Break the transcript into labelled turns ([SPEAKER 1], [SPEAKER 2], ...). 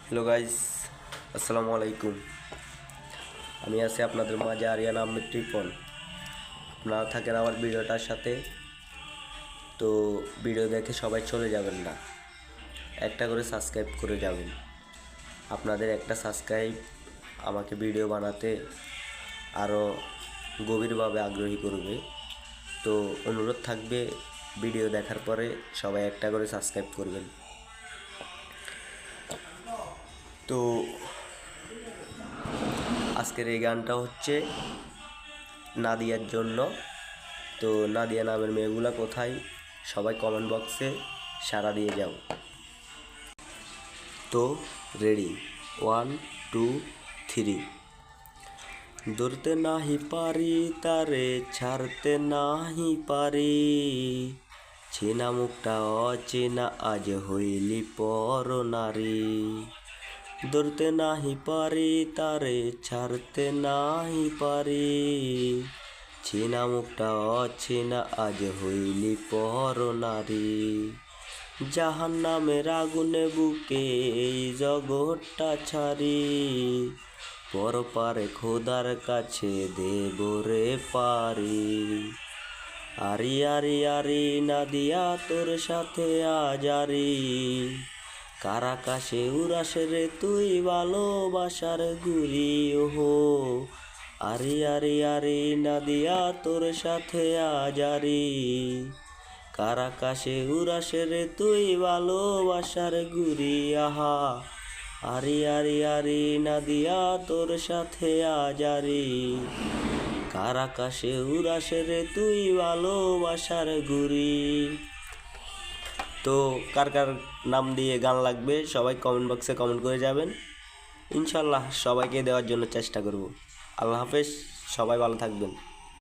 [SPEAKER 1] Hello guys, আসসালামু আলাইকুম। আমি আছি আপনাদের মাঝে আরিয়ান আহমেদ রিপন। আপনারা থাকেন আমার ভিডিওটার সাথে। তো ভিডিও দেখে সবাই চলে যাবেন না, একটা করে সাবস্ক্রাইব করে যাবেন। আপনাদের একটা সাবস্ক্রাইব আমাকে ভিডিও বানাতে আরও গভীরভাবে আগ্রহী করবে। তো অনুরোধ থাকবে, ভিডিও দেখার পরে সবাই একটা করে সাবস্ক্রাইব করবেন। তো আজকের এই গানটা হচ্ছে নাদিয়ার জন্য। তো নাদিয়া নামের মেয়েগুলা কোথায়, সবাই কমেন্ট বক্সে সাড়া দিয়ে যাও। তো রেডি, 1 2 3। ধরতে নাহি পারি তারে, ছাড়তে নাহি পারি, চেনা মুখটা অচেনা আজ হইলি পর নারী। ধরতে নাহি পারি তারে, ছাড়তে নাহি পারি, চেনা মুখটা অচেনা আজ হইলি পর নারী। জাহান্নামের আগুনে বুকে এই জগৎটা ছাড়ি, পরপারে খোদার কাছে দেব রে পারি। আরি আরি আরি নাদিয়া তোর সাথে আজারি, কারাকাশে উড়াসে রে তুই ভালোবাসার ঘুরি। ওহো আরি আরি আরি নাদিয়া তোর সাথে আজারি, কারাকাশে উড়াসে রে তুই ভালোবাসার ঘুরি। আহা আরি আরি আরি নাদিয়া তোর সাথে আজারি, কারাকাশে উড়াসে রে তুই ভালোবাসার ঘুরি। তো কার কার নাম দিয়ে গান লাগবে সবাই কমেন্ট বক্সে কমেন্ট করে যাবেন। ইনশাল্লাহ সবাইকে দেওয়ার জন্য চেষ্টা করব। আল্লাহ হাফেজ, সবাই ভালো থাকবেন।